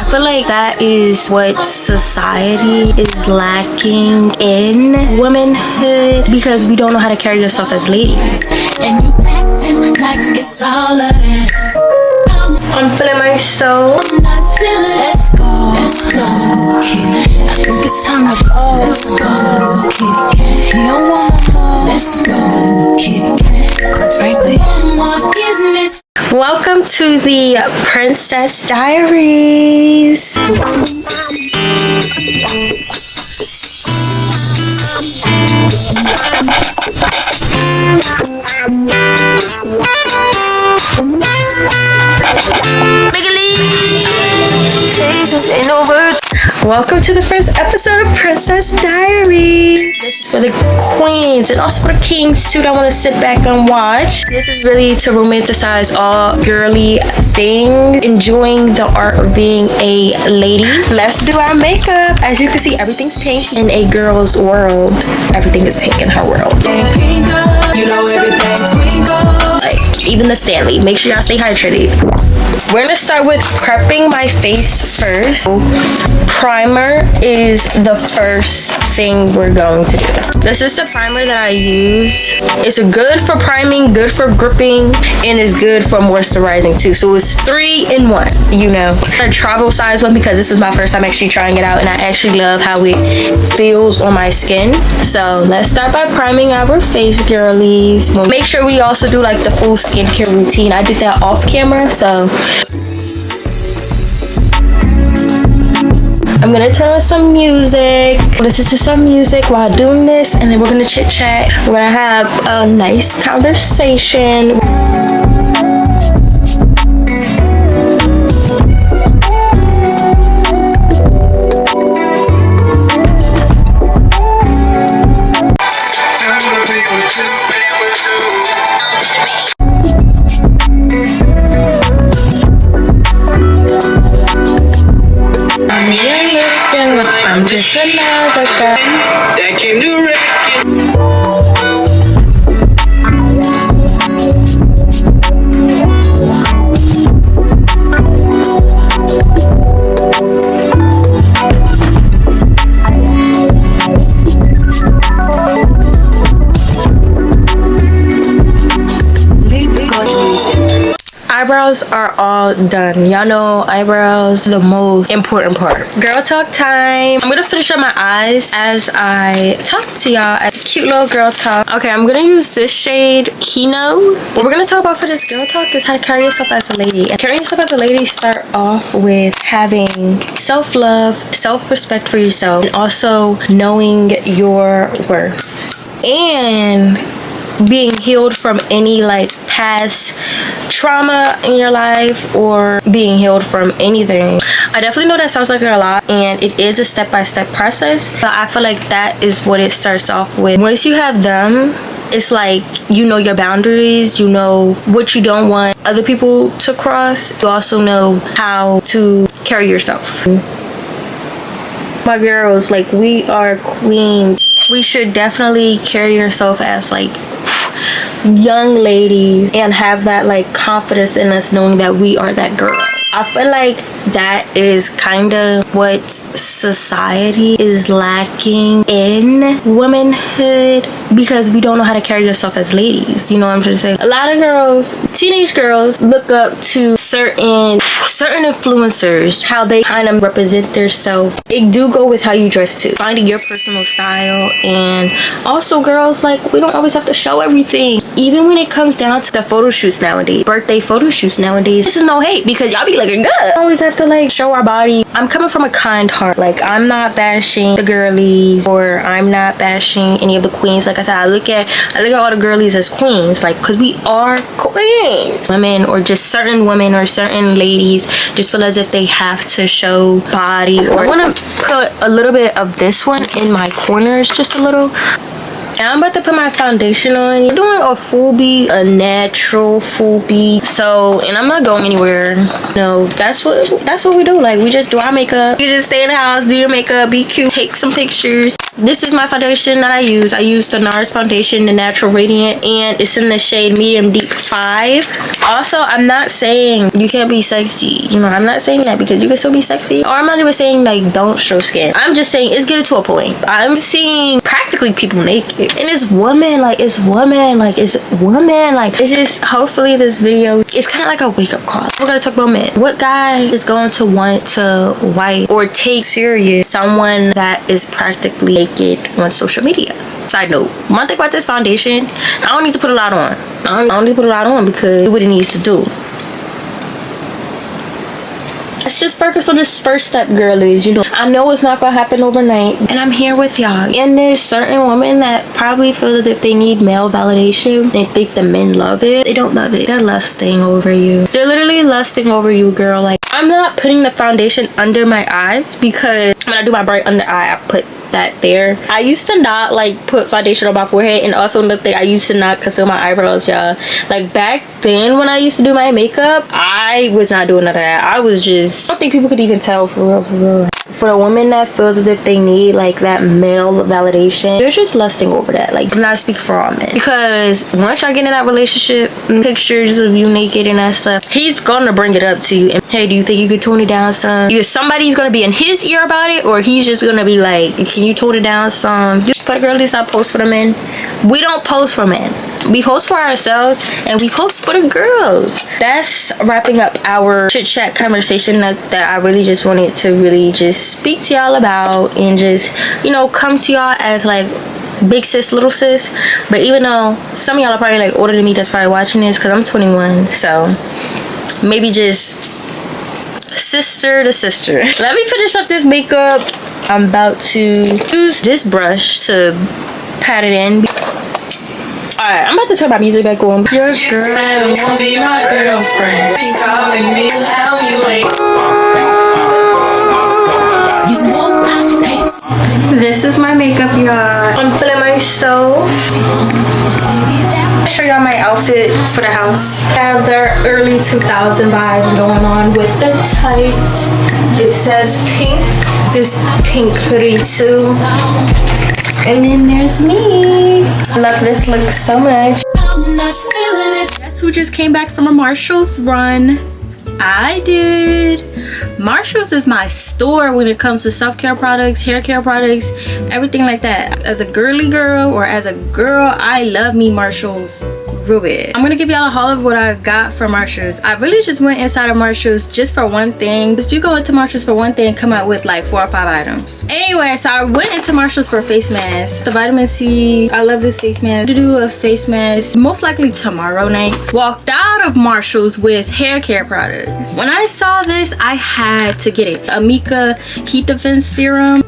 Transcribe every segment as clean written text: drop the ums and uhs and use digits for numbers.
feel like that is what society is lacking in womanhood, because we don't know how to carry yourself as ladies. And you acting like it's all of it. I'm feeling myself. I'm not feeling. Let's go. Let's go. Okay. I think it's time to go. Let's go. Okay. You don't want more. Let's go. Okay. Quite frankly, one more getting it. Welcome to the Princess Diaries. Welcome to the first episode of Princess Diaries. This is for the queens and also for the kings too that want to sit back and watch. This is really to romanticize all girly things, enjoying the art of being a lady. Let's do our makeup. As you can see, everything's pink. In a girl's world, everything is pink in her world. You know everything's twinkle. Like, even the Stanley. Make sure y'all stay hydrated. We're gonna start with prepping my face first. Primer is the first thing we're going to do. This is the primer that I use. It's good for priming, good for gripping, and it's good for moisturizing too. So it's 3 in 1, you know. A travel size one because this was my first time actually trying it out, and I actually love how it feels on my skin. So let's start by priming our face, girlies. Make sure we also do like the full skincare routine. I did that off camera, so I'm gonna turn on some music, listen to some music while doing this, and then we're gonna chit chat. We're gonna have a nice conversation. I'm just another guy that can do it. Eyebrows are all done. Y'all know eyebrows the most important part. Girl talk time. I'm gonna finish up my eyes as I talk to y'all at cute little girl talk. Okay, I'm gonna use this shade Kino. What we're gonna talk about for this girl talk is how to carry yourself as a lady. And carrying yourself as a lady start off with having self-love, self-respect for yourself, and also knowing your worth and being healed from any like past trauma in your life or being healed from anything. I definitely know that sounds like a lot, and it is a step-by-step process, but I feel like that is what it starts off with. Once you have them, it's like you know your boundaries, you know what you don't want other people to cross. You also know how to carry yourself. My girls, like, we are queens. We should definitely carry yourself as like young ladies and have that like confidence in us, knowing that we are that girl. I feel like that is kind of what society is lacking in womanhood, because we don't know how to carry yourself as ladies. You know what I'm trying to say? A lot of girls, teenage girls, look up to certain influencers, how they kind of represent themselves. It do go with how you dress too, finding your personal style. And also, girls, like, we don't always have to show everything. Even when it comes down to the photo shoots nowadays, birthday photo shoots nowadays, this is no hate because y'all be looking good. We always have to like show our body. I'm coming from a kind heart. Like, I'm not bashing the girlies, or I'm not bashing any of the queens. Like I said, I look at all the girlies as queens, like, because we are queens. Women, or just certain women or certain ladies, just feel as if they have to show body. Or I want to put a little bit of this one in my corners, just a little. And I'm about to put my foundation on. I'm doing a full beat, a natural full beat. So, and I'm not going anywhere. No, that's what we do. Like, we just do our makeup. You just stay in the house, do your makeup, be cute, take some pictures. This is my foundation that I use. I use the NARS foundation, the Natural Radiant, and it's in the shade Medium Deep 5. Also, I'm not saying you can't be sexy. You know, I'm not saying that, because you can still be sexy. Or I'm not even saying like don't show skin. I'm just saying it's getting to a point. I'm seeing practically people naked, and it's women. Like, it's just, hopefully this video is kind of like a wake-up call. We're gonna talk about men. What guy is going to want to wife or take serious someone that is practically naked on social media? Side note, one thing about this foundation, I don't need to put a lot on. I don't need to put a lot on, because do what it needs to do. Let's just focus on this first step, girlies. You know, I know it's not gonna happen overnight, and I'm here with y'all. And there's certain women that probably feel as if they need male validation. They think the men love it. They don't love it. They're lusting over you. They're literally lusting over you, girl. Like, I'm not putting the foundation under my eyes, because when I do my bright under eye, I put that there. I used to not like put foundation on my forehead, and also another thing, I used to not conceal my eyebrows, y'all. Like, back then when I used to do my makeup, I was not doing none of that. I was just, I don't think people could even tell, for real. For the women that feels as if they need like that male validation, they're just lusting over that. Like, I'm not speaking for all men, because once y'all get in that relationship, pictures of you naked and that stuff, he's gonna bring it up to you. And hey, do you think you could tone it down some? Either somebody's gonna be in his ear about it, or he's just gonna be like, can you tone it down some? For the girlies that post for the men, we don't post for men. We post for ourselves, and we post for the girls. That's wrapping up our chit chat conversation that I really just wanted to really just speak to y'all about, and just, you know, come to y'all as like big sis, little sis. But even though some of y'all are probably like older than me that's probably watching this, because I'm 21, so maybe just sister to sister. Let me finish up this makeup. I'm about to use this brush to pat it in. Alright, I'm about to turn my music back on. Your girl won't be my girlfriend. She calling me how you ain't. This is my makeup, y'all. I'm feeling myself. I'll show y'all my outfit for the house. I have the early 2000 vibes going on with the tights. It says pink. This pink hoodie too. And then there's me. I love this look so much. Guess who just came back from a Marshall's run? I did. Marshall's is my store when it comes to self-care products, hair care products, everything like that. As a girly girl, or as a girl, I love me Marshall's real bad. I'm gonna give y'all a haul of what I got from Marshall's. I really just went inside of Marshall's just for one thing. Because you go into Marshall's for one thing and come out with like 4 or 5 items. Anyway, so I went into Marshall's for a face mask. The vitamin C, I love this face mask. To do a face mask most likely tomorrow night. Walked out of Marshall's with hair care products. When I saw this, I had to get it. Amika Heat Defense Serum.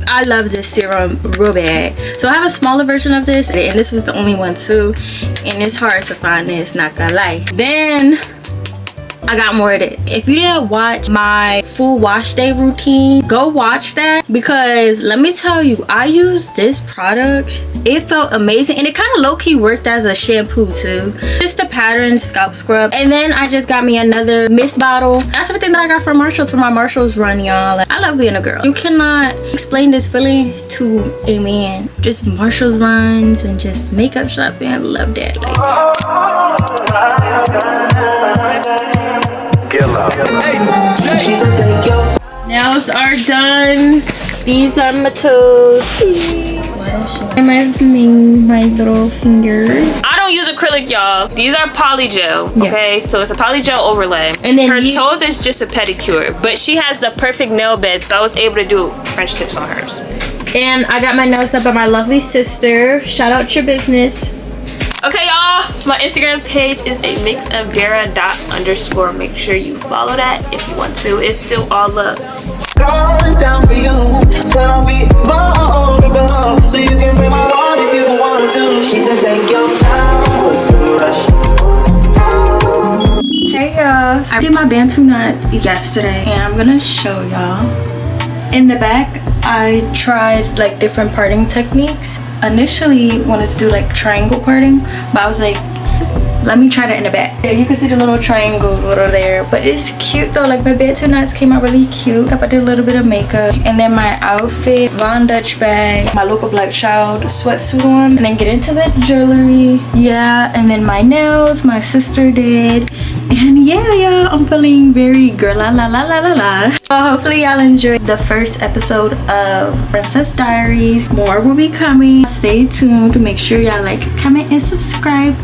I love this serum real bad. So I have a smaller version of this, and this was the only one too, and it's hard to find this, not gonna lie. Then I got more of this. If you didn't watch my full wash day routine, go watch that, because let me tell you, I used this product. It felt amazing, and it kind of low-key worked as a shampoo too. Just the pattern scalp scrub. And then I just got me another mist bottle. That's everything that I got from Marshall's for my Marshall's run, y'all. Like, I love being a girl. You cannot explain this feeling to a man. Just Marshall's runs and just makeup shopping. I love that. Nails are done. These are my toes. And my little fingers. I don't use acrylic, y'all. These are polygel. Okay, so it's a polygel overlay. And then her toes is just a pedicure, but she has the perfect nail bed, so I was able to do French tips on hers. And I got my nails done by my lovely sister. Shout out your business. Okay, y'all, my Instagram page is a mix of Dara._. Make sure you follow that if you want to. It's still all love. Going down for you, so I'll be vulnerable, so you can bring my heart if you want to. She said take your time, what's the rush? Hey y'all, I did my Bantu knot yesterday, and I'm gonna show y'all. In the back, I tried like different parting techniques. Initially wanted to do like triangle parting, but I was like, let me try that in the back. Yeah, you can see the little triangle over there, but it's cute though. Like my bed two knots came out really cute. I did a little bit of makeup, and then my outfit, Von Dutch bag, my local black child sweatsuit on, and then get into the jewelry. Yeah, and then my nails, my sister did, and yeah, I'm feeling very girl la la la la la la. So hopefully y'all enjoyed the first episode of Princess Diaries. More will be coming. Stay tuned. Make sure y'all like, comment, and subscribe.